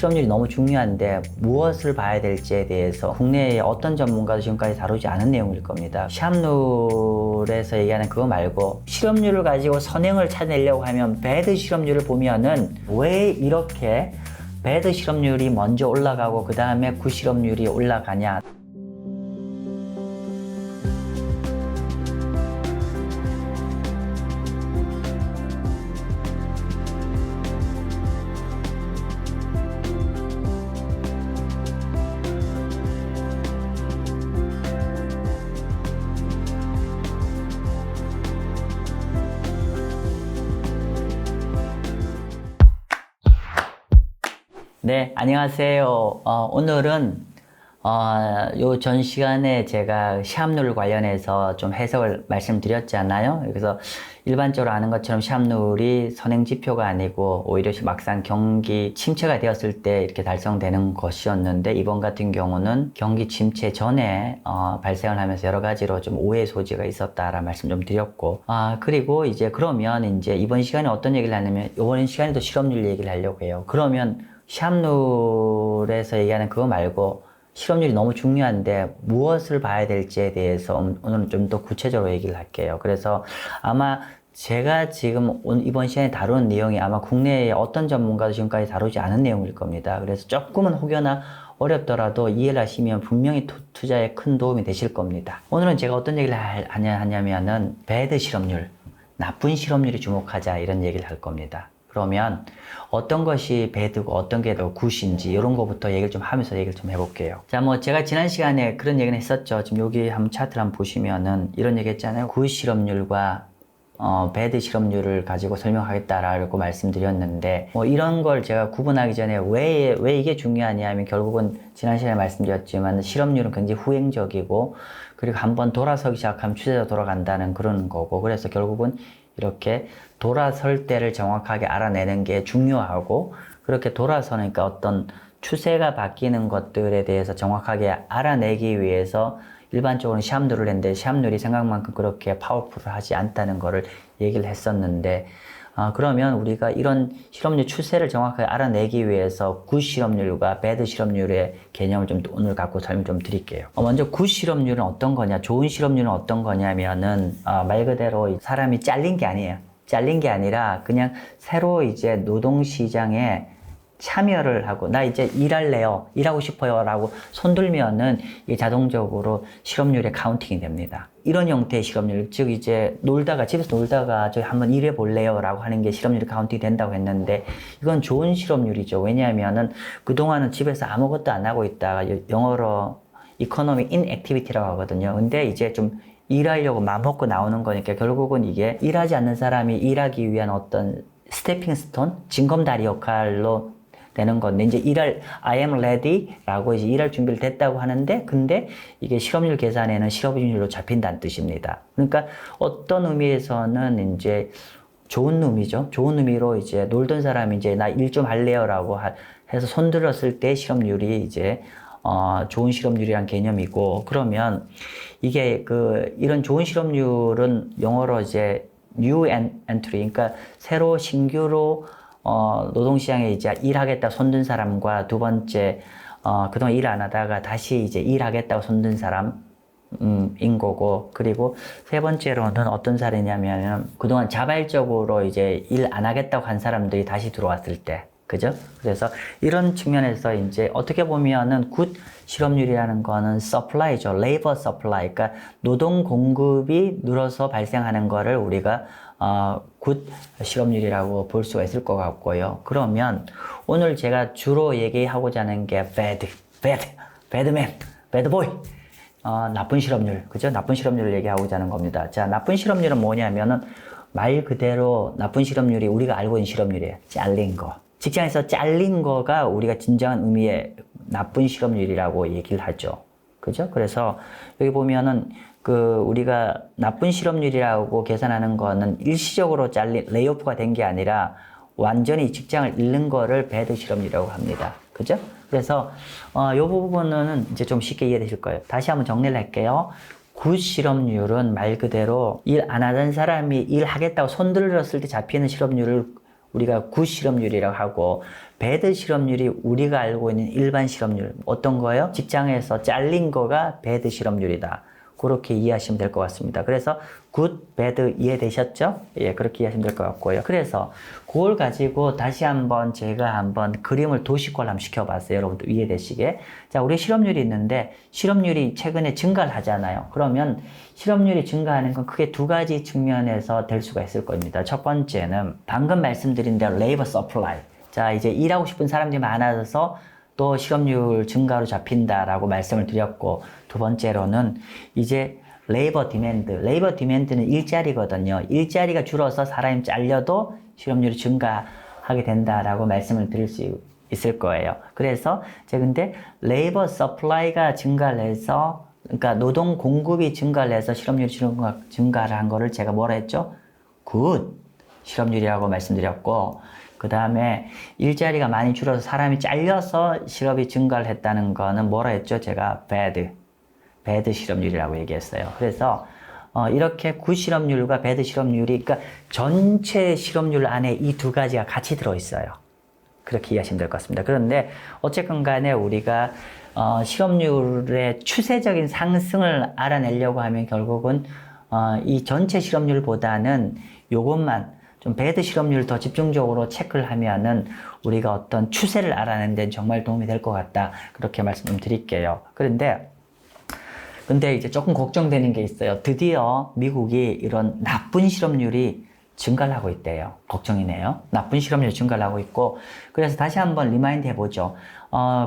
실업률이 너무 중요한데 무엇을 봐야 될지에 대해서 국내의 어떤 전문가도 지금까지 다루지 않은 내용일 겁니다. 시합률에서 얘기하는 그거 말고 실업률을 가지고 선행을 찾아내려고 하면 배드 실업률을 보면은 왜 이렇게 배드 실업률이 먼저 올라가고 그 다음에 굿 실업률이 올라가냐. 네, 안녕하세요. 오늘은 요 전 시간에 제가 시합률 관련해서 좀 해석을 말씀드렸잖아요. 그래서 일반적으로 아는 것처럼 시합률이 선행 지표가 아니고 오히려 막상 경기 침체가 되었을 때 이렇게 달성되는 것이었는데, 이번 같은 경우는 경기 침체 전에 발생을 하면서 여러 가지로 좀 오해 소지가 있었다라는 말씀 좀 드렸고, 그리고 이제 그러면 이제 이번 시간에 어떤 얘기를 하냐면, 이번 시간에도 실업률 얘기를 하려고 해요. 그러면 시합률에서 얘기하는 그거 말고 실업률이 너무 중요한데 무엇을 봐야 될지에 대해서 오늘은 좀 더 구체적으로 얘기를 할게요. 그래서 아마 제가 지금 이번 시간에 다루는 내용이 아마 국내의 어떤 전문가도 지금까지 다루지 않은 내용일 겁니다. 그래서 조금은 혹여나 어렵더라도 이해를 하시면 분명히 투자에 큰 도움이 되실 겁니다. 오늘은 제가 어떤 얘기를 하냐면은 배드 실업률, 나쁜 실업률에 주목하자, 이런 얘기를 할 겁니다. 그러면 어떤 것이 배드고 어떤 게 더 굿인지 이런 거부터 얘기를 좀 하면서 얘기를 좀 해볼게요. 자, 제가 지난 시간에 그런 얘기는 했었죠. 지금 여기 한번 차트를 한번 보시면은 이런 얘기 했잖아요. 굿 실업률과 배드 실업률을 가지고 설명하겠다라고 말씀드렸는데, 이런 걸 제가 구분하기 전에 왜 이게 중요하냐면, 결국은 지난 시간에 말씀드렸지만 실업률은 굉장히 후행적이고, 그리고 한번 돌아서기 시작하면 추세로 돌아간다는 그런 거고, 그래서 결국은 이렇게 돌아설 때를 정확하게 알아내는 게 중요하고, 그렇게 돌아서니까 어떤 추세가 바뀌는 것들에 대해서 정확하게 알아내기 위해서 일반적으로는 시합률을 했는데, 시합률이 생각만큼 그렇게 파워풀하지 않다는 거를 얘기를 했었는데, 그러면 우리가 이런 실업률 추세를 정확하게 알아내기 위해서 굿 실업률과 배드 실업률의 개념을 좀 오늘 갖고 설명 좀 드릴게요. 먼저 굿 실업률은 어떤 거냐, 좋은 실업률은 어떤 거냐면은 말 그대로 사람이 잘린 게 아니에요. 잘린 게 아니라 그냥 새로 이제 노동시장에 참여를 하고, 나 이제 일할래요, 일하고 싶어요 라고 손들면은 이게 자동적으로 실업률에 카운팅이 됩니다. 이런 형태의 실업률, 즉 이제 집에서 놀다가 저희 한번 일해 볼래요 라고 하는 게 실업률이 카운팅이 된다고 했는데, 이건 좋은 실업률이죠. 왜냐하면은 그동안은 집에서 아무것도 안 하고 있다가, 영어로 economic inactivity라고 하거든요. 근데 이제 좀 일하려고 마음 먹고 나오는 거니까, 결국은 이게 일하지 않는 사람이 일하기 위한 어떤 스태핑 스톤, 징검다리 역할로 되는 건데, 이제 I am ready 라고 이제 일할 준비를 됐다고 하는데, 근데 이게 실업률 계산에는 실업률로 잡힌다는 뜻입니다. 그러니까 어떤 의미에서는 이제 좋은 의미죠. 좋은 의미로 이제 놀던 사람이 이제 나 일 좀 할래요 라고 해서 손들었을 때 실업률이 이제 좋은 실업률이란 개념이고, 그러면 이게 이런 좋은 실업률은 영어로 이제 new entry, 그러니까 새로 신규로 노동시장에 이제 일하겠다 손든 사람과, 두 번째, 그동안 일 안 하다가 다시 이제 일하겠다고 손든 사람인 거고, 그리고 세 번째로는 어떤 사례냐면, 그동안 자발적으로 이제 일 안 하겠다고 한 사람들이 다시 들어왔을 때, 그죠? 그래서 이런 측면에서 이제 어떻게 보면은 굿 실업률이라는 거는 supply죠. labor supply. 그러니까 노동 공급이 늘어서 발생하는 거를 우리가 굿 실업률이라고 볼 수가 있을 것 같고요. 그러면 오늘 제가 주로 얘기하고자 하는 게 badman, badboy. 나쁜 실업률. 그죠? 나쁜 실업률을 얘기하고자 하는 겁니다. 자, 나쁜 실업률은 뭐냐면은 말 그대로 나쁜 실업률이 우리가 알고 있는 실업률이에요. 잘린 거. 직장에서 잘린 거가 우리가 진정한 의미의 나쁜 실업률이라고 얘기를 하죠. 그죠? 그래서 여기 보면은 우리가 나쁜 실업률이라고 계산하는 거는 일시적으로 레이오프가 된 게 아니라 완전히 직장을 잃는 거를 배드 실업률이라고 합니다. 그죠? 그래서 이 부분은 이제 좀 쉽게 이해되실 거예요. 다시 한번 정리를 할게요. 굿 실업률은 말 그대로 일 안 하던 사람이 일하겠다고 손들었을 때 잡히는 실업률을 우리가 굿 실업률이라고 하고, 배드 실업률이 우리가 알고 있는 일반 실업률 어떤 거예요? 직장에서 잘린 거가 배드 실업률이다. 그렇게 이해하시면 될 것 같습니다. 그래서 굿, 배드 이해되셨죠? 예, 그렇게 이해하시면 될 것 같고요. 그래서 그걸 가지고 다시 한번 제가 한번 그림을 도식화를 한번 시켜봤어요. 여러분들 이해되시게. 자, 우리 실업률이 있는데 실업률이 최근에 증가를 하잖아요. 그러면 실업률이 증가하는 건 크게 두 가지 측면에서 될 수가 있을 겁니다. 첫 번째는 방금 말씀드린 대로 레이버 서플라이. 자, 이제 일하고 싶은 사람들이 많아져서 또 실업률 증가로 잡힌다라고 말씀을 드렸고, 두 번째로는 이제 레이버 디맨드는 일자리거든요. 일자리가 줄어서 사람이 잘려도 실업률이 증가하게 된다라고 말씀을 드릴 수 있을 거예요. 그래서 제가 근데 레이버 서플라이가 증가를 해서, 그러니까 노동 공급이 증가를 해서 실업률이 증가를 한 거를 제가 뭐라 했죠? 굿 실업률이라고 말씀드렸고, 그 다음에 일자리가 많이 줄어서 사람이 잘려서 실업이 증가를 했다는 거는 뭐라 했죠? 제가 배드 실업률이라고 얘기했어요. 그래서 이렇게 굿 실업률과 배드 실업률이, 그러니까 전체 실업률 안에 이 두 가지가 같이 들어있어요. 그렇게 이해하시면 될 것 같습니다. 그런데 어쨌건 간에 우리가 실업률의 추세적인 상승을 알아내려고 하면 결국은 이 전체 실업률보다는 요것만 좀 배드 실업률을 더 집중적으로 체크를 하면은 우리가 어떤 추세를 알아내는 데는 정말 도움이 될 것 같다. 그렇게 말씀 좀 드릴게요. 근데 이제 조금 걱정되는 게 있어요. 드디어 미국이 이런 나쁜 실업률이 증가를 하고 있대요. 걱정이네요. 나쁜 실업률이 증가를 하고 있고, 그래서 다시 한번 리마인드 해보죠.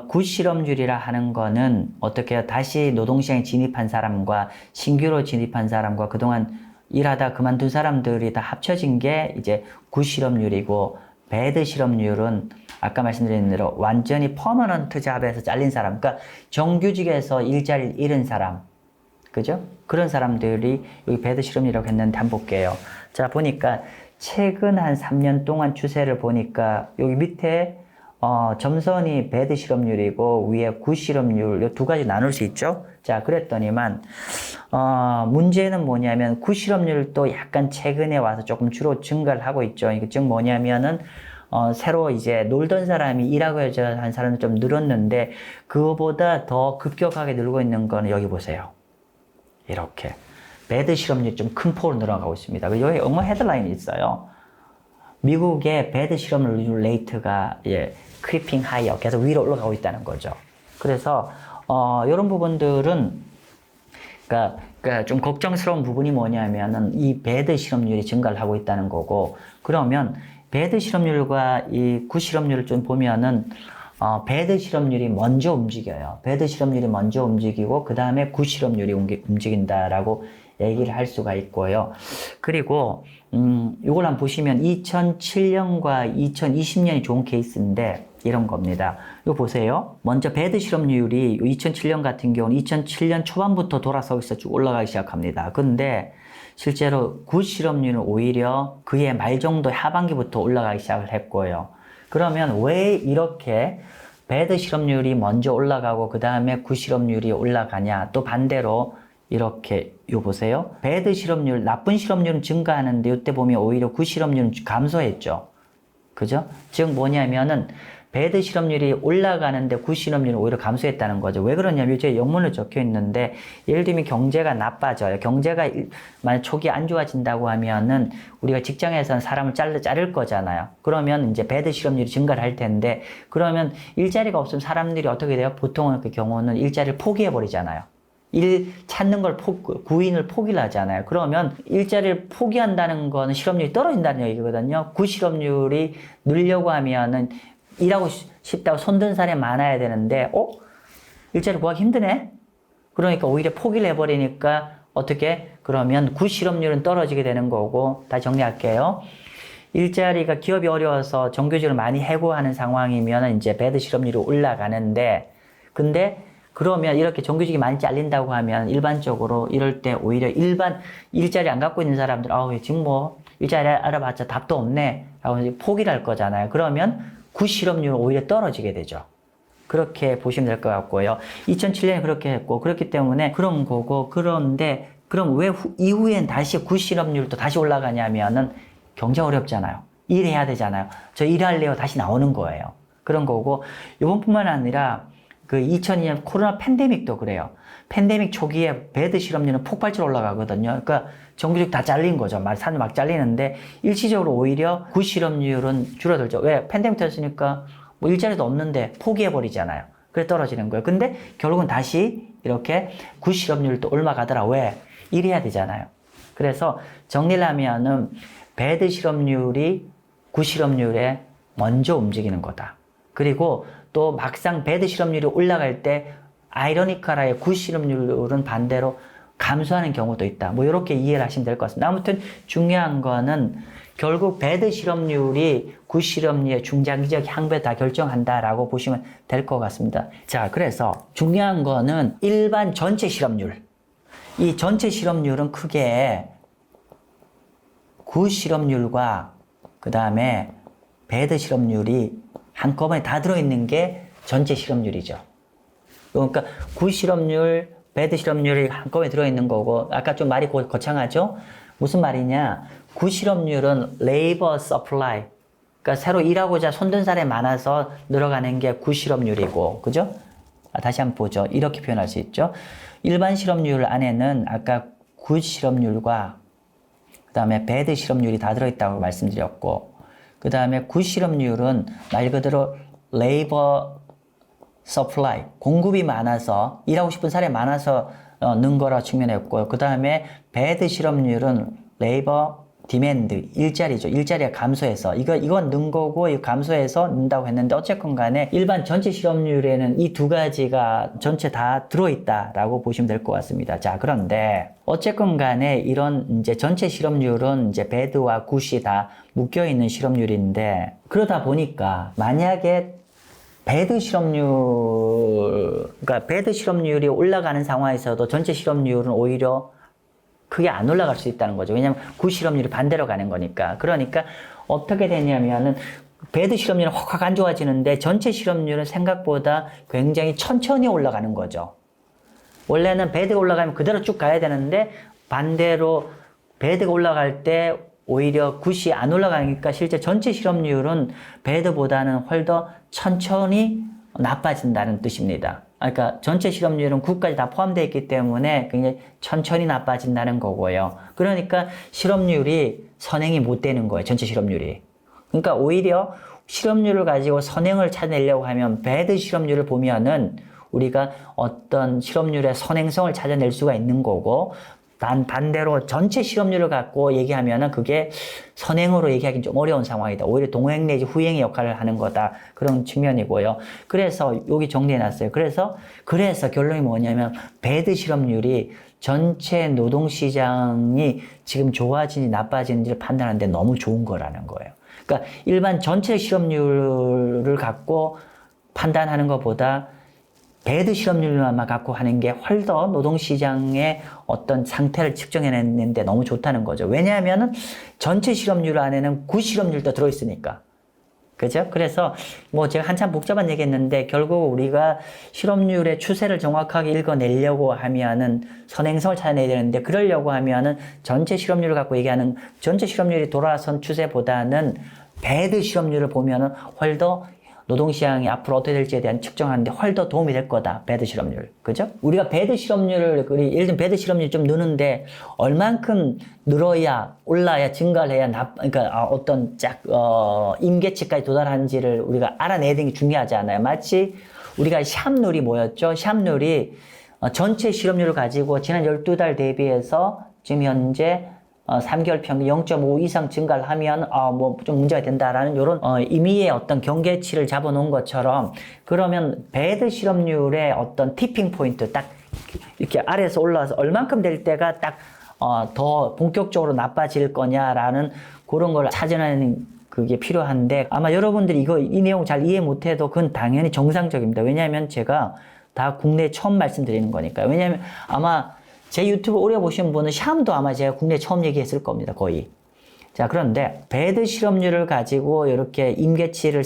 굿 실업률이라 하는 거는 어떻게 다시 노동시장에 진입한 사람과 신규로 진입한 사람과 그동안 일하다 그만둔 사람들이 다 합쳐진 게 이제 굿 실업률이고, 배드 실업률은 아까 말씀드린 대로 완전히 퍼머넌트 잡에서 잘린 사람, 그러니까 정규직에서 일자리를 잃은 사람, 그죠? 그런 사람들이 여기 배드 실업률이라고 했는데 한번 볼게요. 자, 보니까 최근 한 3년 동안 추세를 보니까 여기 밑에 점선이 배드 실업률이고 위에 굿 실업률, 이 두 가지 나눌 수 있죠? 자, 그랬더니만 문제는 뭐냐면 굿 실업률도 약간 최근에 와서 조금 주로 증가를 하고 있죠. 이게 즉 뭐냐면은 새로 이제 놀던 사람이 일하고 한 사람은 좀 늘었는데, 그거보다 더 급격하게 늘고 있는 거는 여기 보세요. 이렇게 배드 실업률이 좀 큰 폭으로 늘어가고 있습니다. 여기 영어 헤드라인이 있어요. 미국의 배드 실업률 레이트가 크리핑 하이어, 계속 위로 올라가고 있다는 거죠. 그래서 이런 부분들은 그러니까 좀 걱정스러운 부분이 뭐냐면은 이 배드 실업률이 증가를 하고 있다는 거고, 그러면 배드 실업률과 이 굿 실업률을 좀 보면은 배드 실업률이 먼저 움직여요. 배드 실업률이 먼저 움직이고 그 다음에 굿 실업률이 움직인다라고 얘기를 할 수가 있고요. 그리고 이걸 한번 보시면 2007년과 2020년이 좋은 케이스인데 이런 겁니다. 이거 보세요. 먼저 배드 실업률이 2007년 같은 경우는 2007년 초반부터 돌아서기서 쭉 올라가기 시작합니다. 근데 실제로 굿 실업률은 오히려 그해 말 정도 하반기부터 올라가기 시작을 했고요. 그러면 왜 이렇게 배드 실업률이 먼저 올라가고 그 다음에 굿 실업률이 올라가냐? 또 반대로 이렇게 요 보세요. 배드 실업률, 나쁜 실업률은 증가하는데 이때 보면 오히려 굿 실업률은 감소했죠. 그죠? 즉 뭐냐면은 배드 실업률이 올라가는데 굿 실업률은 오히려 감소했다는 거죠. 왜 그러냐면 제 영문으로 적혀 있는데, 예를 들면 경제가 나빠져요. 경제가 만약 초기 안 좋아진다고 하면은 우리가 직장에서는 사람을 자를 거잖아요. 그러면 이제 배드 실업률이 증가를 할 텐데, 그러면 일자리가 없으면 사람들이 어떻게 돼요? 보통은 그 경우는 일자리를 포기해 버리잖아요. 일 찾는 걸 구인을 포기를 하잖아요. 그러면 일자리를 포기한다는 거는 실업률이 떨어진다는 얘기거든요. 굿 실업률이 늘려고 하면은 일하고 싶다고 손든 사람이 많아야 되는데, 일자리 구하기 힘드네? 그러니까 오히려 포기를 해버리니까 어떻게? 그러면 굿 실업률은 떨어지게 되는 거고, 다시 정리할게요. 일자리가 기업이 어려워서 정규직을 많이 해고하는 상황이면 이제 배드 실업률이 올라가는데, 근데 그러면 이렇게 정규직이 많이 잘린다고 하면 일반적으로 이럴 때 오히려 일자리 안 갖고 있는 사람들, 지금 뭐 일자리 알아봤자 답도 없네 라고 포기를 할 거잖아요. 그러면 굿 실업률은 오히려 떨어지게 되죠. 그렇게 보시면 될 것 같고요. 2007년에 그렇게 했고, 그렇기 때문에 그런 거고, 그런데 그럼 왜 이후엔 다시 굿 실업률도 다시 올라가냐면은 경제 어렵잖아요. 일해야 되잖아요. 저 일할래요 다시 나오는 거예요. 그런 거고, 이번뿐만 아니라 그 2002년 코로나 팬데믹도 그래요. 팬데믹 초기에 배드 실업률은 폭발적으로 올라가거든요. 그러니까 정규직 다 잘린 거죠. 사람들 막 잘리는데 일시적으로 오히려 구 실업률은 줄어들죠. 왜? 팬데믹 터졌으니까 뭐 일자리도 없는데 포기해버리잖아요. 그래 떨어지는 거예요. 근데 결국은 다시 이렇게 구 실업률도 올라가더라. 왜? 일해야 되잖아요. 그래서 정리를 하면은 배드 실업률이 구 실업률에 먼저 움직이는 거다. 그리고 또 막상 배드 실업률이 올라갈 때 아이러니컬하게 구 실업률은 반대로 감소하는 경우도 있다. 뭐 이렇게 이해를 하시면 될 것 같습니다. 아무튼 중요한 거는 결국 배드 실업률이 구 실업률의 중장기적 향배 다 결정한다라고 보시면 될 것 같습니다. 자, 그래서 중요한 거는 일반 전체 실업률. 이 전체 실업률은 크게 구 실업률과 그 다음에 배드 실업률이 한꺼번에 다 들어있는 게 전체 실업률이죠. 그러니까 구 실업률, 배드 실업률이 한꺼번에 들어있는 거고, 아까 좀 말이 거창하죠? 무슨 말이냐? 구 실업률은 레이버 서플라이, 그러니까 새로 일하고자 손든 사람이 많아서 늘어가는 게 구 실업률이고, 그죠? 다시 한번 보죠. 이렇게 표현할 수 있죠. 일반 실업률 안에는 아까 구 실업률과 그 다음에 배드 실업률이 다 들어있다고 말씀드렸고, 그 다음에 구 실업률은 말 그대로 레이버 서플라이, 공급이 많아서 일하고 싶은 사람이 많아서 는 거라 측면했고요. 그 다음에 배드 실업률은 레이버 디맨드, 일자리죠. 일자리가 감소해서 이건 는 거고 이거 감소해서 는다고 했는데 어쨌건 간에 일반 전체 실업률에는 이 두 가지가 전체 다 들어있다라고 보시면 될 것 같습니다. 자, 그런데 어쨌건 간에 이런 이제 전체 실업률은 이제 배드와 굿이 다 묶여 있는 실업률인데 그러다 보니까 만약에 배드 실업률, 그러니까 배드 실업률이 올라가는 상황에서도 전체 실업률은 오히려 크게 안 올라갈 수 있다는 거죠. 왜냐하면 구 실업률이 반대로 가는 거니까. 그러니까 어떻게 되냐면은 배드 실업률은 확 안 좋아지는데 전체 실업률은 생각보다 굉장히 천천히 올라가는 거죠. 원래는 배드가 올라가면 그대로 쭉 가야 되는데 반대로 배드가 올라갈 때 오히려 굿이 안 올라가니까 실제 전체 실업률은 배드보다는 훨 더 천천히 나빠진다는 뜻입니다. 그러니까 전체 실업률은 굿까지 다 포함되어 있기 때문에 굉장히 천천히 나빠진다는 거고요. 그러니까 실업률이 선행이 못 되는 거예요. 전체 실업률이. 그러니까 오히려 실업률을 가지고 선행을 찾아내려고 하면 배드 실업률을 보면은 우리가 어떤 실업률의 선행성을 찾아낼 수가 있는 거고 반대로 전체 실업률을 갖고 얘기하면은 그게 선행으로 얘기하기는 좀 어려운 상황이다. 오히려 동행 내지 후행의 역할을 하는 거다. 그런 측면이고요. 그래서 여기 정리해 놨어요. 그래서 결론이 뭐냐면 배드 실업률이 전체 노동시장이 지금 좋아지는지 나빠지는지를 판단하는데 너무 좋은 거라는 거예요. 그러니까 일반 전체 실업률을 갖고 판단하는 것보다 배드 실업률만 갖고 하는 게 훨 더 노동시장의 어떤 상태를 측정해내는데 너무 좋다는 거죠. 왜냐하면은 전체 실업률 안에는 구 실업률도 들어있으니까. 그죠? 그래서 뭐 제가 한참 복잡한 얘기 했는데 결국 우리가 실업률의 추세를 정확하게 읽어내려고 하면은 선행성을 찾아내야 되는데 그러려고 하면은 전체 실업률을 갖고 얘기하는 전체 실업률이 돌아선 추세보다는 배드 실업률을 보면은 훨 더 노동시장이 앞으로 어떻게 될지에 대한 측정하는데 훨 더 도움이 될 거다. 배드 실업률. 그죠? 우리가 배드 실업률을, 예를 들면 배드 실업률이 좀 느는데, 얼만큼 늘어야, 올라야, 증가를 해야, 그러니까 어떤 임계치까지 도달하는지를 우리가 알아내야 되는 게 중요하지 않아요. 마치 우리가 샵룰이 뭐였죠? 샵룰이 전체 실업률을 가지고 지난 12달 대비해서 지금 현재 3개월 평균 0.5 이상 증가를 하면 뭐 좀 문제가 된다라는 이런 임의의 어떤 경계치를 잡아놓은 것처럼 그러면 배드 실업률의 어떤 티핑 포인트 딱 이렇게 아래에서 올라와서 얼만큼 될 때가 딱 더 본격적으로 나빠질 거냐라는 그런 걸 찾아내는 그게 필요한데 아마 여러분들이 이 내용 잘 이해 못해도 그건 당연히 정상적입니다. 왜냐하면 제가 다 국내에 처음 말씀드리는 거니까요. 왜냐하면 아마 제 유튜브 오래 보신 분은 샴도 아마 제가 국내에 처음 얘기했을 겁니다. 거의. 자, 그런데 배드 실업률을 가지고 이렇게 임계치를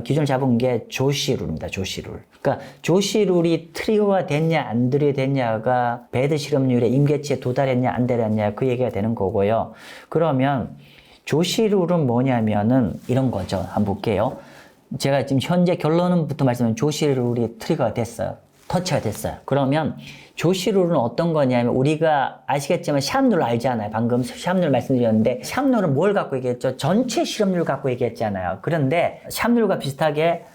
기준을 잡은 게 조시룰입니다. 조시룰. 그러니까 조시룰이 트리거가 됐냐 안 됐냐가 배드 실업률의 임계치에 도달했냐 안 달했냐 그 얘기가 되는 거고요. 그러면 조시룰은 뭐냐면은 이런 거죠. 한번 볼게요. 제가 지금 현재 결론부터 말씀드리면 조시룰이 트리거가 됐어요. 터치가 됐어요. 그러면 조시룰은 어떤 거냐면 우리가 아시겠지만 샵룰 알잖아요. 방금 샵룰 말씀드렸는데 샵룰은 뭘 갖고 얘기했죠? 전체 실업률 갖고 얘기했잖아요. 그런데 샵룰과 비슷하게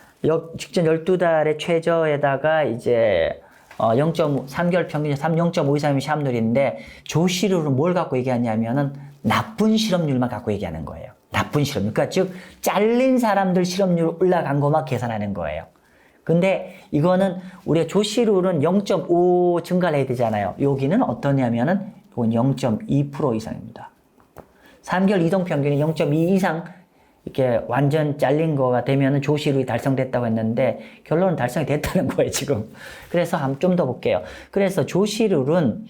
직전 12달의 최저에다가 이제 3개월 평균 0.5 이상이면 샵룰인데 조시룰은 뭘 갖고 얘기하냐면은 나쁜 실업률만 갖고 얘기하는 거예요. 나쁜 실업률. 그러니까 즉 잘린 사람들 실업률 올라간 것만 계산하는 거예요. 근데 이거는 우리가 조시룰은 0.5 증가를 해야 되잖아요. 여기는 어떠냐면은 이건 0.2% 이상입니다. 3개월 이동평균이 0.2 이상 이렇게 완전 잘린 거가 되면은 조시룰이 달성됐다고 했는데 결론은 달성이 됐다는 거예요, 지금. 그래서 한번 좀 더 볼게요. 그래서 조시룰은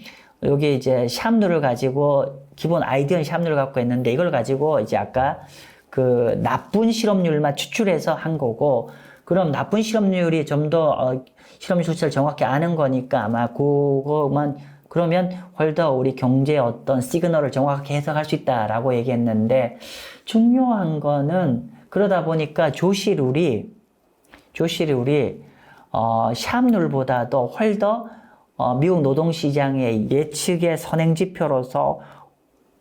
여기 이제 샵룰을 가지고 기본 아이디어는 샵룰을 갖고 있는데 이걸 가지고 이제 아까 그 나쁜 실업률만 추출해서 한 거고 그럼 나쁜 실업률이 좀 더 실업률 수치를 정확히 아는 거니까 아마 그거만 그러면 훨 더 우리 경제의 어떤 시그널을 정확하게 해석할 수 있다라고 얘기했는데 중요한 거는 그러다 보니까 조시룰이 샵룰보다도 훨 더 미국 노동시장의 예측의 선행지표로서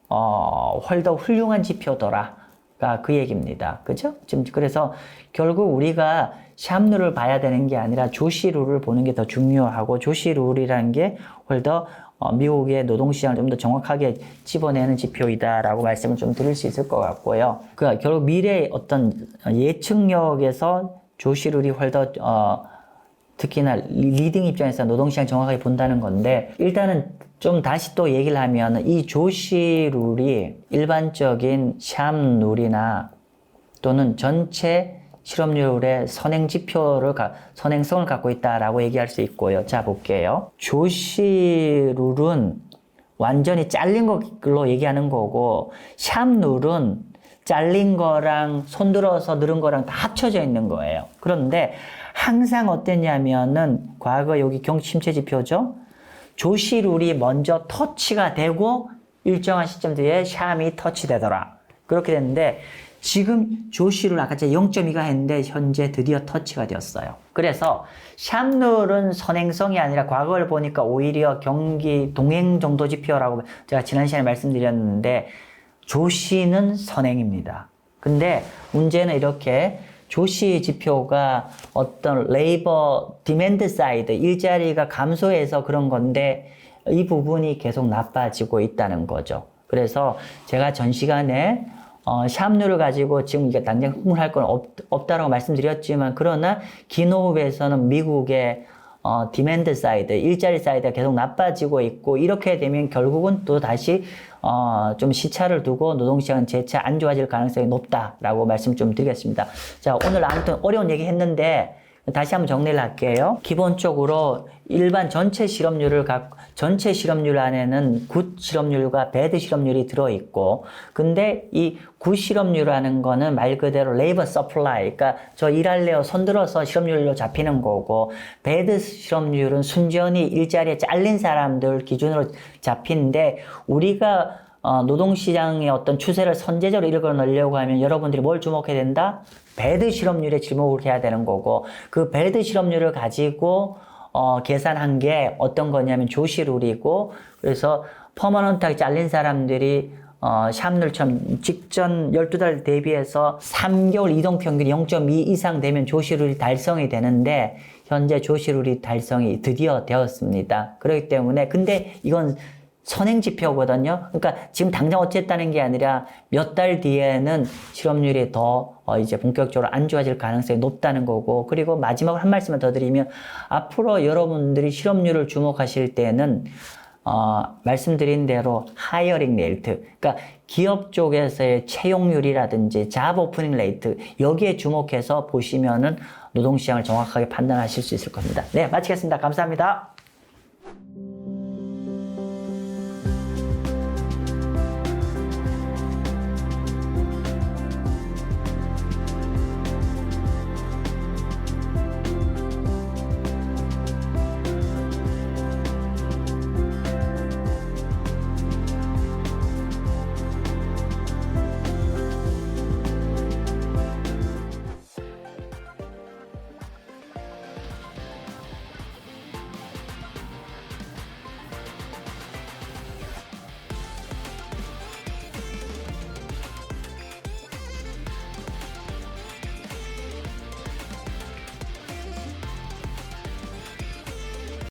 훨 더 훌륭한 지표더라. 그 얘기입니다. 그죠? 지금 그래서 결국 우리가 샵룰을 봐야 되는 게 아니라 조시룰을 보는 게 더 중요하고 조시룰이라는 게 훨 더 미국의 노동시장을 좀 더 정확하게 집어내는 지표이다라고 말씀을 좀 드릴 수 있을 것 같고요. 그러니까 결국 미래의 어떤 예측력에서 조시룰이 훨 더 특히나 리딩 입장에서 노동시장 정확하게 본다는 건데 일단은 좀 다시 또 얘기를 하면 이 조시룰이 일반적인 샵룰이나 또는 전체 실업률의 선행성을 갖고 있다라고 얘기할 수 있고요. 자, 볼게요. 조시룰은 완전히 잘린 걸로 얘기하는 거고 샵룰은 잘린 거랑 손들어서 늘은 거랑 다 합쳐져 있는 거예요. 그런데 항상 어땠냐면은 과거 여기 경기 침체 지표죠. 조시룰이 먼저 터치가 되고 일정한 시점 뒤에 샴이 터치되더라. 그렇게 됐는데 지금 조시룰 아까 제가 0.2가 했는데 현재 드디어 터치가 되었어요. 그래서 샵룰은 선행성이 아니라 과거를 보니까 오히려 경기 동행 정도 지표라고 제가 지난 시간에 말씀드렸는데 조시는 선행입니다. 근데 문제는 이렇게 조시 지표가 어떤 레이버 디맨드 사이드 일자리가 감소해서 그런 건데 이 부분이 계속 나빠지고 있다는 거죠. 그래서 제가 전 시간에 샵룰을 가지고 지금 이게 당장 흥분할 건 없다라고 말씀드렸지만 그러나 기노업에서는 미국의 디맨드 사이드, 일자리 사이드가 계속 나빠지고 있고 이렇게 되면 결국은 또 다시 좀 시차를 두고 노동시장은 재차 안 좋아질 가능성이 높다라고 말씀 좀 드리겠습니다. 자, 오늘 아무튼 어려운 얘기 했는데 다시 한번 정리를 할게요. 기본적으로 일반 전체 실업률 안에는 굿 실업률과 배드 실업률이 들어있고, 근데 이 굿 실업률이라는 거는 말 그대로 레이버 서플라이, 그러니까 저 일할래요 손들어서 실업률로 잡히는 거고, 배드 실업률은 순전히 일자리에 잘린 사람들 기준으로 잡히는데, 우리가 노동시장의 어떤 추세를 선제적으로 읽어내려고 하면 여러분들이 뭘 주목해야 된다? 배드 실업률에 주목을 해야 되는 거고, 그 배드 실업률을 가지고 계산한 게 어떤 거냐면 조시룰이고, 그래서 퍼머넌트하게 잘린 사람들이 샵룰처럼 직전 12달 대비해서 3개월 이동평균이 0.2 이상 되면 조시룰이 달성이 되는데 현재 조시룰이 달성이 드디어 되었습니다. 그렇기 때문에 근데 이건 선행지표거든요. 그러니까 지금 당장 어쨌다는 게 아니라 몇 달 뒤에는 실업률이 더 이제 본격적으로 안 좋아질 가능성이 높다는 거고, 그리고 마지막으로 한 말씀만 더 드리면 앞으로 여러분들이 실업률을 주목하실 때는 말씀드린 대로 하이어링 레이트, 그러니까 기업 쪽에서의 채용률이라든지 잡 오프닝 레이트 여기에 주목해서 보시면은 노동시장을 정확하게 판단하실 수 있을 겁니다. 네, 마치겠습니다. 감사합니다.